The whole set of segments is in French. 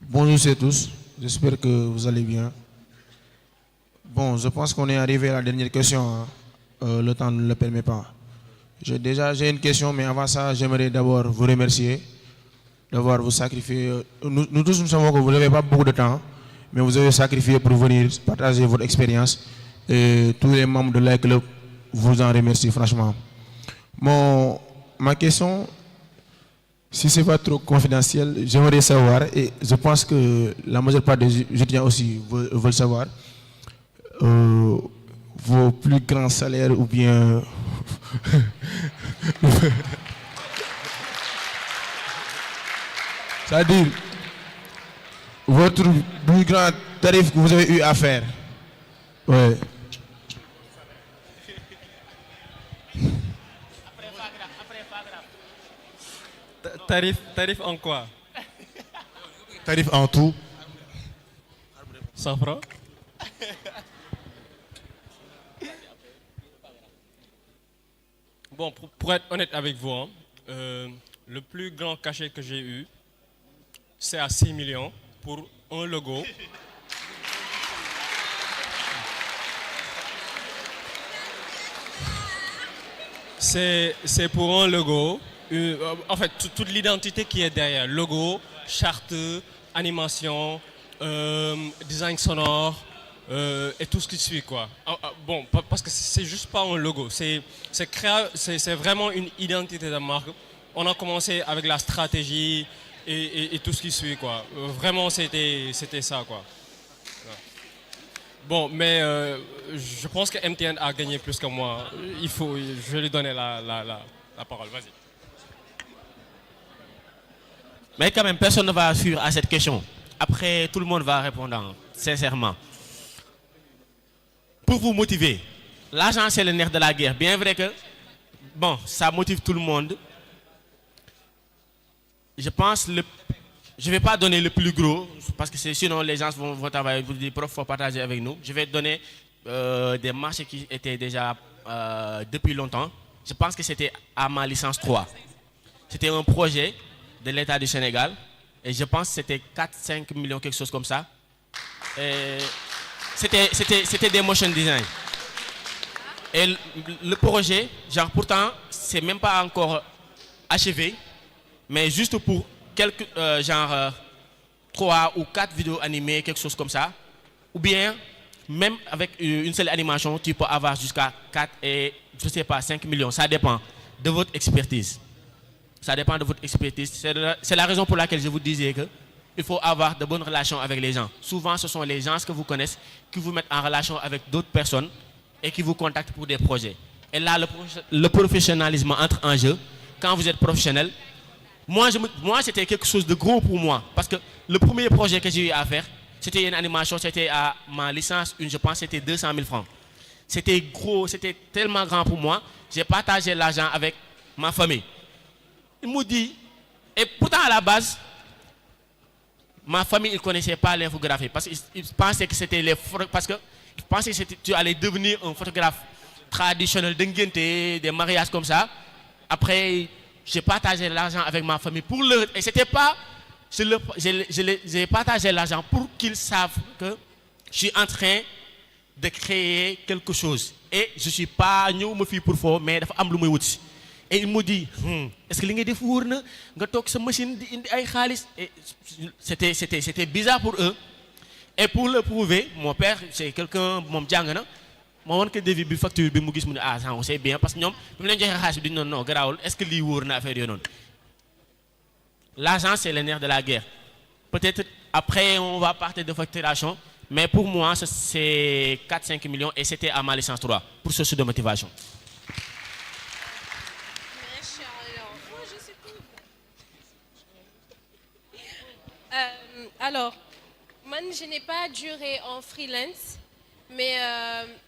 Bonjour à tous, j'espère que vous allez bien. Bon, je pense qu'on est arrivé à la dernière question, hein. Le temps ne le permet pas. J'ai une question, mais avant ça, j'aimerais d'abord vous remercier d'avoir vous sacrifié. Nous tous, nous savons que vous n'avez pas beaucoup de temps, mais vous avez sacrifié pour venir partager votre expérience. Et tous les membres de l'ICLUB vous en remercient, franchement. Ma question, si ce n'est pas trop confidentiel, j'aimerais savoir, et je pense que la majeure part des étudiants aussi veulent savoir, euh, vos plus grands salaires ou bien c'est-à-dire votre plus grand tarif que vous avez eu à faire. Ouais. Tarif en quoi? Tarif en tout. 100 francs. Bon, pour être honnête avec vous, hein, le plus grand cachet que j'ai eu, c'est à 6 millions pour un logo. C'est pour un logo. En fait, toute l'identité qui est derrière. Logo, charte, animation, design sonore et tout ce qui suit, quoi. Bon, parce que c'est juste pas un logo. C'est vraiment une identité de marque. On a commencé avec la stratégie et tout ce qui suit, quoi. Vraiment, c'était ça, quoi. Bon, mais je pense que MTN a gagné plus que moi. Je vais lui donner la parole. Vas-y. Mais quand même, personne ne va suivre à cette question. Après, tout le monde va répondre, hein, sincèrement. Pour vous motiver, l'argent c'est le nerf de la guerre. Bien vrai que, bon, ça motive tout le monde. Je pense, je ne vais pas donner le plus gros, parce que sinon les gens vont travailler, les profs vont partager avec nous. Je vais donner des marchés qui étaient déjà depuis longtemps. Je pense que c'était à ma licence 3. C'était un projet de l'État du Sénégal. Et je pense que c'était 4-5 millions, quelque chose comme ça. C'était des motion design. Et le projet, genre pourtant, c'est même pas encore achevé. Mais juste pour quelques, 3 ou 4 vidéos animées, quelque chose comme ça. Ou bien, même avec une seule animation, tu peux avoir jusqu'à 4 et, je sais pas, 5 millions. Ça dépend de votre expertise. Ça dépend de votre expertise. C'est la raison pour laquelle je vous disais qu'il faut avoir de bonnes relations avec les gens. Souvent, ce sont les gens que vous connaissez qui vous mettent en relation avec d'autres personnes et qui vous contactent pour des projets. Et là, le professionnalisme entre en jeu. Quand vous êtes professionnel, moi c'était quelque chose de gros pour moi. Parce que le premier projet que j'ai eu à faire, c'était une animation, c'était à ma licence 1, je pense, c'était 200 000 francs. C'était gros, c'était tellement grand pour moi. J'ai partagé l'argent avec ma famille. Il me dit, et pourtant à la base, ma famille ne connaissait pas l'infographie parce qu'ils pensaient que c'était parce que ils pensaient que tu allais devenir un photographe traditionnel des mariages comme ça. Après, j'ai partagé l'argent avec ma famille pour leur, et c'était pas, j'ai partagé l'argent pour qu'ils savent que je suis en train de créer quelque chose. Et je ne suis pas nous me fille pour fort, mais dafa am lu muy wut. Et il me dit, est-ce que li ngay def wóor na nga toog sa machine di indi ay xaalis? Et c'était bizarre pour eux. Et pour le prouver, mon père, c'est quelqu'un, mon jàng na, ma won ko devis bi facture bi mu gis mu ne ah ça c'est bien parce que ñoom bi mu leen joxee xaalis bi di non garaawul est-ce que lii wóor na affaire yooyu noonu. L'argent c'est le nerf de la guerre. Peut-être après on va partir de facturation, mais pour moi c'est 4-5 millions et c'était à ma licence 3 pour source de motivation. Alors, moi, je n'ai pas duré en freelance, mais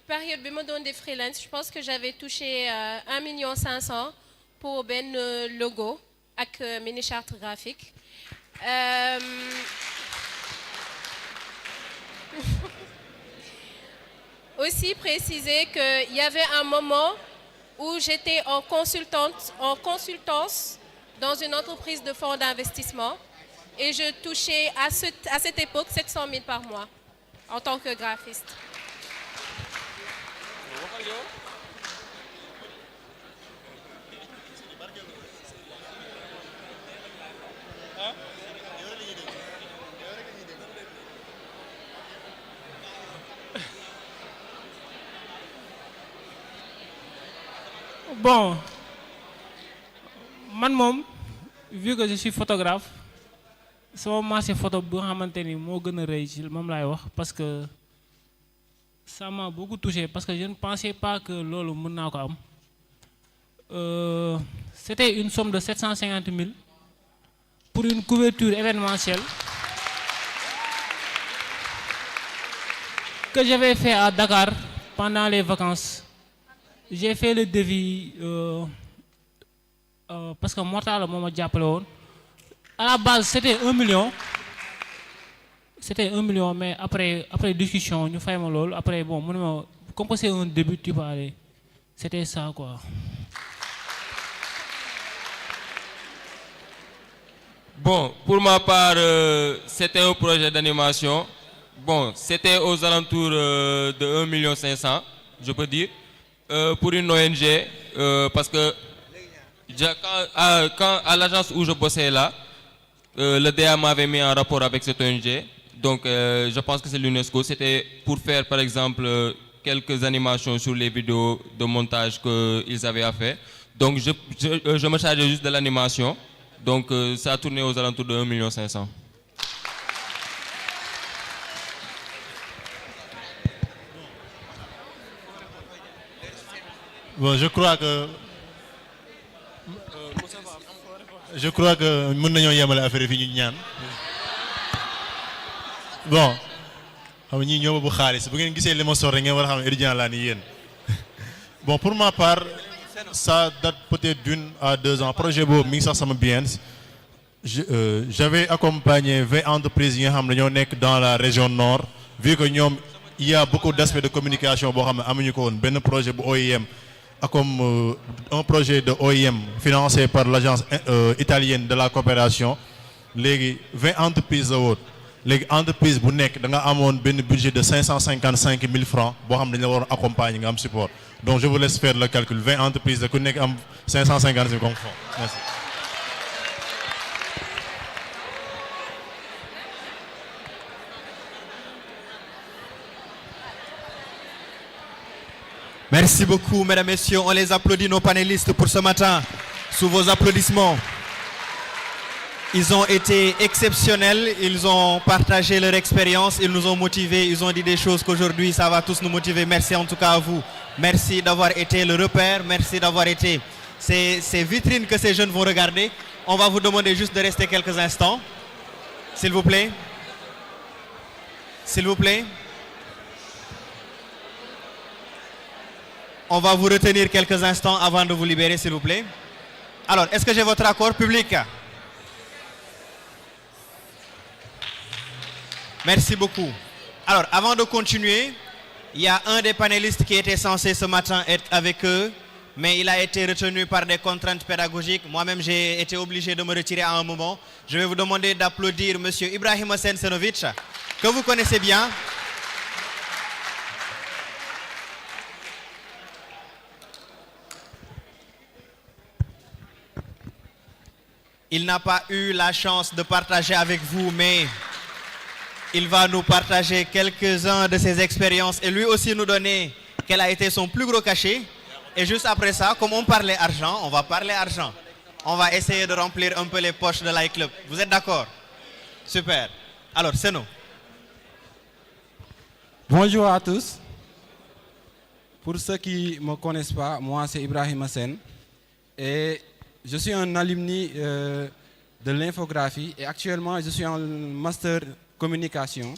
période de me donne des freelance, je pense que j'avais touché 1,5 million pour ben logo avec mini charte graphique. Aussi préciser qu'il y avait un moment où j'étais en consultance dans une entreprise de fonds d'investissement. et je touchais à cette époque 700 000 par mois en tant que graphiste. Bon, man moom vu que je suis photographe sama marché photo bu nga xamante ni moo gën a rëy ci moom laay wax parce que ça m'a beaucoup touché parce que je ne pensais pas que loolu mën naa ko am. C'était une somme de 750 000 pour une couverture événementielle que j'avais fait à Dakar pendant les vacances. J'ai fait le devis parce que Mortala moo ma jàppale woon. À la base c'était 1 million. C'était 1 million mais après discussion ñu fay ma loolu après bon mu ne ma comme que c'est un début tu peux aller. C'était ça quoi. Bon, pour ma part, c'était un projet d'animation. Bon, c'était aux alentours de 1,5 million, je peux dire, pour une ONG, parce que quand à l'agence où je bossais là, le DA m'avait mis en rapport avec cette ONG. Donc, je pense que c'est l'UNESCO. C'était pour faire, par exemple, quelques animations sur les vidéos de montage qu'ils avaient à faire. Donc, je me chargeais juste de l'animation. Donc, ça a tourné aux alentours de 1,5 million. Bon, je crois que mën nañoo yemale affaire fi ñu ñaan. Bon, xam nga ñii ñoo bu xaalis bu ngeen gisee li ma sori ngeen war a xam ne étudiant laa ni yéen. Bon, pour ma part, ça date peut-être d'1 à 2 ans. Projet boobu mi ngi sax sama bien. J'avais accompagné 20 entreprises yi nga xam ne ñoo nekk dans la région nord. Vu que ñoom il y a beaucoup d'aspects de communication boo xam ne amuñu ko woon benn projet bu OIM. Comme un projet de OIM financé par l'agence italienne de la coopération léegi 20 entreprises la woon léegi entreprise bu nekk da nga amoon benn budget de 555 000 francs boo xam ne dañu la war a accompagner nga am support donc je vous laisse faire le calcul 20 entreprises la ku nekk am 555 000 comme fonds merci. Merci beaucoup, mesdames, messieurs. On les applaudit, nos panélistes, pour ce matin. Sous vos applaudissements. Ils ont été exceptionnels. Ils ont partagé leur expérience. Ils nous ont motivés. Ils ont dit des choses qu'aujourd'hui, ça va tous nous motiver. Merci en tout cas à vous. Merci d'avoir été le repère. Merci d'avoir été ces vitrines que ces jeunes vont regarder. On va vous demander juste de rester quelques instants. S'il vous plaît. S'il vous plaît. On va vous retenir quelques instants avant de vous libérer, s'il vous plaît. Alors, est-ce que j'ai votre accord public? Merci beaucoup. Alors, avant de continuer, il y a un des panélistes qui était censé ce matin être avec eux, mais il a été retenu par des contraintes pédagogiques. Moi-même, j'ai été obligé de me retirer à un moment. Je vais vous demander d'applaudir Monsieur Ibrahim Hassen Senovic, que vous connaissez bien. Il n'a pas eu la chance de partager avec vous, mais il va nous partager quelques-uns de ses expériences et lui aussi nous donner quel a été son plus gros cachet. Et juste après ça, comme on parlait argent, on va parler argent. On va essayer de remplir un peu les poches de l'iClub. Vous êtes d'accord? Super. Alors, c'est nous. Bonjour à tous. Pour ceux qui ne me connaissent pas, moi c'est Ibrahim Hassen et je suis un alumni de l'infographie et actuellement je suis en master communication.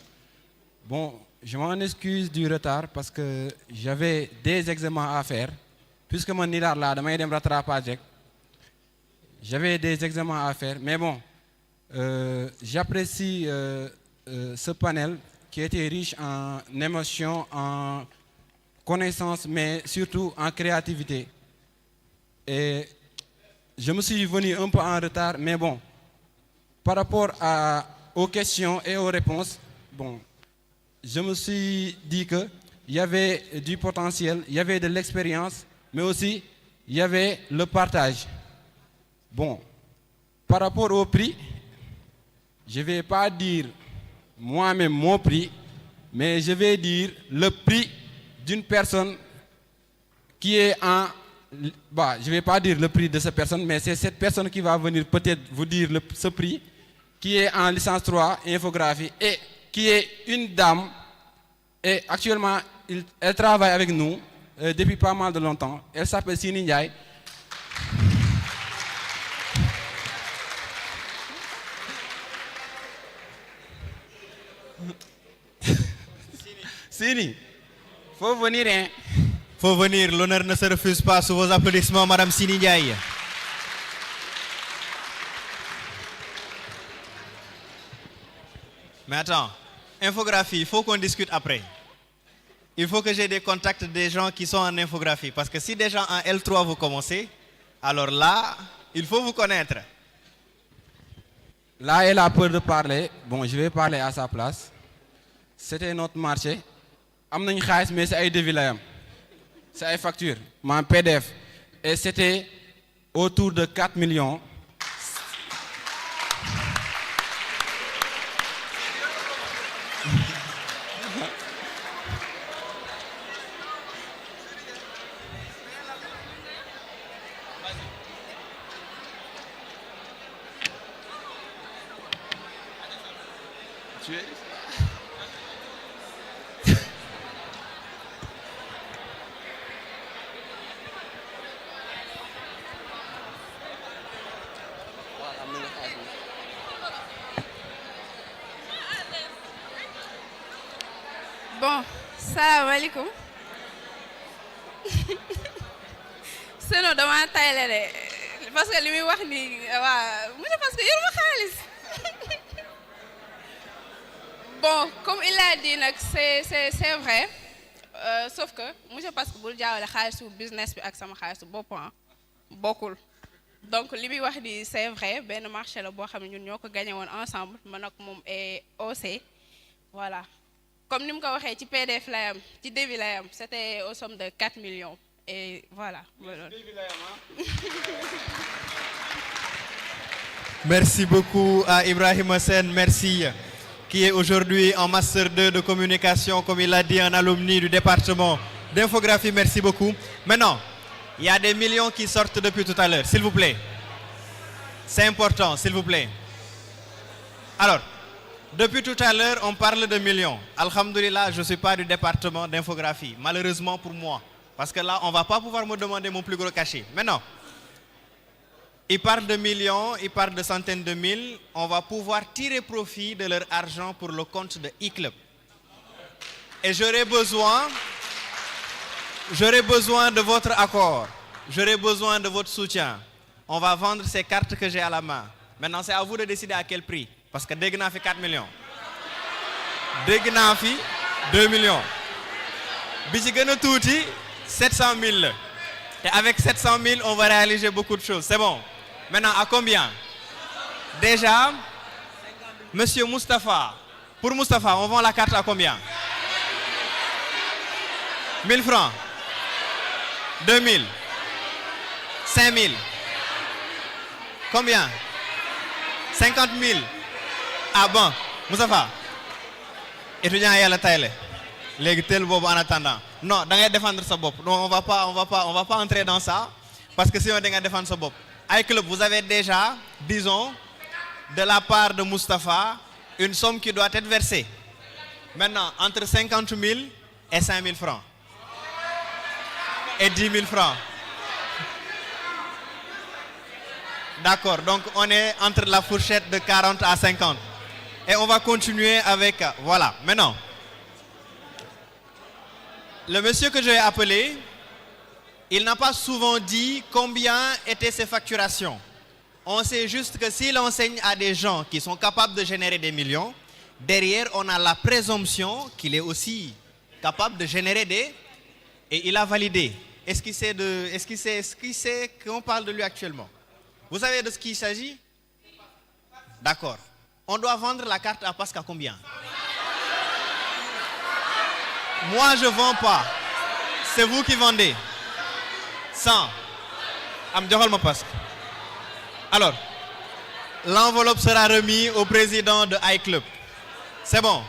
Bon, je m'en excuse du retard parce que j'avais des examens à faire. Puisque mon nidar là, damay dem rattrapage. J'avais des examens à faire, mais bon, j'apprécie ce panel qui était riche en émotions, en connaissances, mais surtout en créativité. Et je me suis venu un peu en retard, mais bon, par rapport aux questions et aux réponses, bon, je me suis dit qu'il y avait du potentiel, il y avait de l'expérience, mais aussi il y avait le partage. Bon, par rapport au prix, je ne vais pas dire moi-même mon prix, mais je vais dire le prix d'une personne qui est en... Bah, je ne vais pas dire le prix de cette personne, mais c'est cette personne qui va venir peut-être vous dire ce prix, qui est en licence 3 infographie et qui est une dame. Et actuellement, elle travaille avec nous depuis pas mal de longtemps. Elle s'appelle Sini Ndiaye. Sini, faut venir, hein? Faut venir, l'honneur ne se refuse pas. Sous vos applaudissements, Madame Sini Ndiaye. Mais attends, infographie, il faut qu'on discute après. Il faut que j'ai des contacts des gens qui sont en infographie. Parce que si déjà en L3 vous commencez, alors là, il faut vous connaître. Là, elle a peur de parler. Bon, je vais parler à sa place. C'était notre marché. Amnañ xaliss mais c'est ay devis la yam. C'est ay facture, mon PDF. Et c'était autour de 4 millions. Bon, salam alaikum. Sinon dama tayle de parce que limi wax ni wa parce que yoruma xaliss. Bon, comme il a dit c'est vrai. Sauf que monsieur parce que bul jaawale xaalisu business bi ak sama xaalisu boppam bokul. Donc limi wax ni c'est vrai, ben marché la bo xamni ñun ñoko gagné won ensemble man ak mom et OC. Voilà. Comme nous l'avons dit, le PDF, le débit, c'était au somme de 4 millions. Et voilà. Merci beaucoup à Ibrahim Hassen, merci, qui est aujourd'hui en Master 2 de communication, comme il l'a dit, un alumni du département d'infographie. Merci beaucoup. Maintenant, il y a des millions qui sortent depuis tout à l'heure, s'il vous plaît. C'est important, s'il vous plaît. Alors, depuis tout à l'heure, on parle de millions. Alhamdoulilah, je ne suis pas du département d'infographie, malheureusement pour moi. Parce que là, on ne va pas pouvoir me demander mon plus gros cachet. Maintenant, ils parlent de millions, ils parlent de centaines de mille. On va pouvoir tirer profit de leur argent pour le compte de e-club. Et j'aurai besoin de votre accord. J'aurai besoin de votre soutien. On va vendre ces cartes que j'ai à la main. Maintenant, c'est à vous de décider à quel prix. Parce que Degna fait 4 millions. Degna fait 2 millions. Bichigano Touti, 700 000. Et avec 700 000, on va réaliser beaucoup de choses. C'est bon. Maintenant, à combien? Déjà, monsieur Moustapha. Pour Moustapha, on vend la carte à combien? 1000 francs. 2000. 5000. Combien? 50 000. Ah bon, Moustapha, étudiant à la taille. Les tel bob en attendant. Non, dans les défendre sa bob. Non, on va pas entrer dans ça parce que si on doit défendre sa bob. Avec club, vous avez déjà, disons, de la part de Moustapha, une somme qui doit être versée. Maintenant, entre 50 000 et 5 000 francs. Et 10 000 francs. D'accord, donc on est entre la fourchette de 40 à 50. Et on va continuer avec... Voilà, maintenant. Le monsieur que je vais appeler, il n'a pas souvent dit combien étaient ses facturations. On sait juste que s'il enseigne à des gens qui sont capables de générer des millions, derrière on a la présomption qu'il est aussi capable de générer des... Et il a validé. Est-ce qu'il sait qu'on parle de lui actuellement? Vous savez de ce qu'il s'agit? D'accord. On doit vendre la carte à Pascal combien? Moi, je ne vends pas. C'est vous qui vendez. 100. Alors, l'enveloppe sera remise au président de iClub. C'est bon.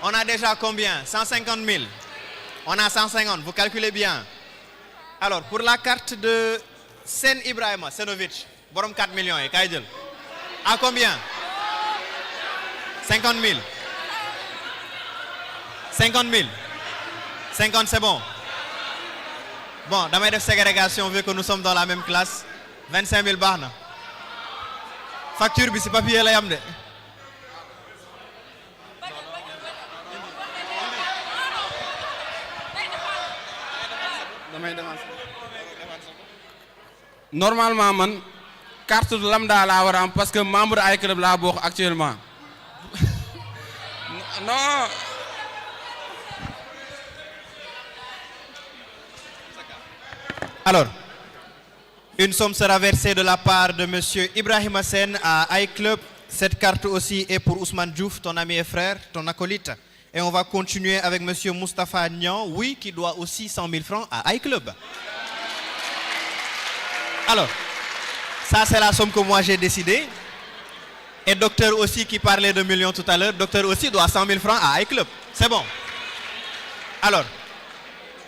On a déjà combien? 150 000. On a 150. Vous calculez bien. Alors, pour la carte de Sen Ibrahima Senovic, borom 4 millions, à combien? 50 000. 50 000. 50, c'est bon. Bon, dans mes ségrégation, vu que nous sommes dans la même classe, 25 000 barnes. Facture, c'est papier là, yamde. Normalement, man, carte lambda la waram parce que membre iClub la bokk actuellement. Non. Alors, une somme sera versée de la part de M. Ibrahim Hassen à iClub. Cette carte aussi est pour Ousmane Diouf, ton ami et frère, ton acolyte. Et on va continuer avec M. Moustapha Nyan, oui, qui doit aussi 100 000 francs à iClub. Alors, ça c'est la somme que moi j'ai décidé. Et docteur aussi qui parlait de millions tout à l'heure, docteur aussi doit 100 000 francs à iClub. C'est bon. Alors,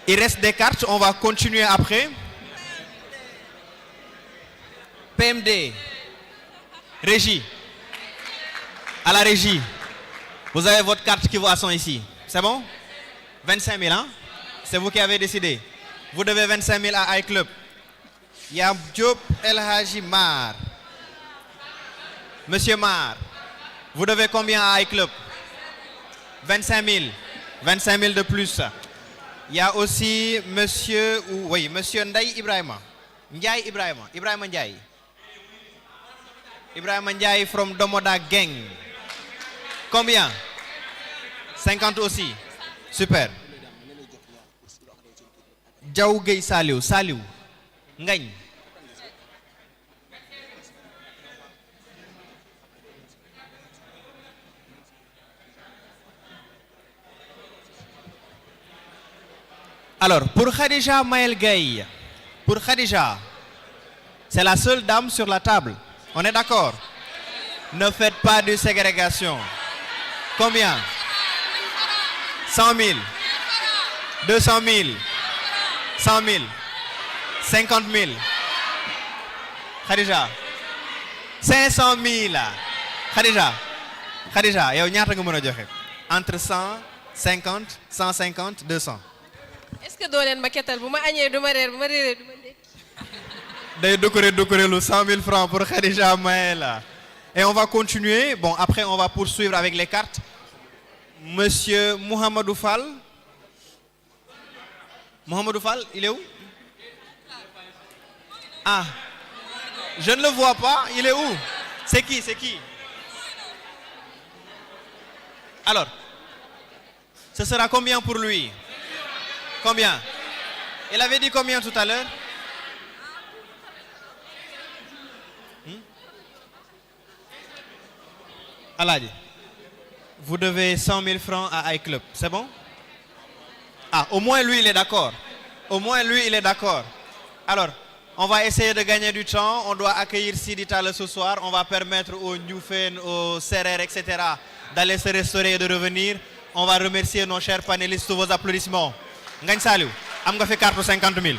il reste des cartes, on va continuer après. PMD, régie, à la régie, vous avez votre carte qui vous attend ici, c'est bon? 25 000, hein? C'est vous qui avez décidé. Vous devez 25 000 à iClub. Yam Diop El Haji Mar. Monsieur Mar, vous devez combien à iClub? 25 000. 25 000 de plus. Il y a aussi monsieur, oui, monsieur Ndaï Ibrahima. Ndiaye Ibrahima. Ibrahima Ndiaye. Ibrahima Ndiaye from Domoda Gang. Combien? 50 aussi. Super. Diaw Gueye Saliou. Saliou. Ngagne. Alors, pour Khadija Maël Gueye, pour Khadija, c'est la seule dame sur la table. On est d'accord? Ne faites pas de ségrégation. Combien? 100 000. 200 000. 100 000. 50 000. Khadija. 500 000. Khadija. Khadija, yow ñaata nga mëna joxe? Entre 100, 50, 150, 200. Est-ce que doo leen ma kettal bu ma añee du ma reer bu ma reeree du ma ndékki. Day décorer lu 100 000 francs pour Khadija Maëla. Et on va continuer. Bon, après on va poursuivre avec les cartes. Monsieur Mohamedou Fall. Mohamedou Fall, il est où? Ah, je ne le vois pas. Il est où? C'est qui? C'est qui? Alors, ce sera combien pour lui? Combien? Il avait dit combien tout à l'heure? Aladi, vous devez 100 000 francs à iClub, c'est bon? Ah, au moins lui il est d'accord. Au moins lui il est d'accord. Alors, on va essayer de gagner du temps. On doit accueillir Sidi Tall ce soir. On va permettre aux Newfen, aux Serer, etc. d'aller se restaurer et de revenir. On va remercier nos chers panélistes sous vos applaudissements. Ngagne Saliou, am nga fi carte 50 000.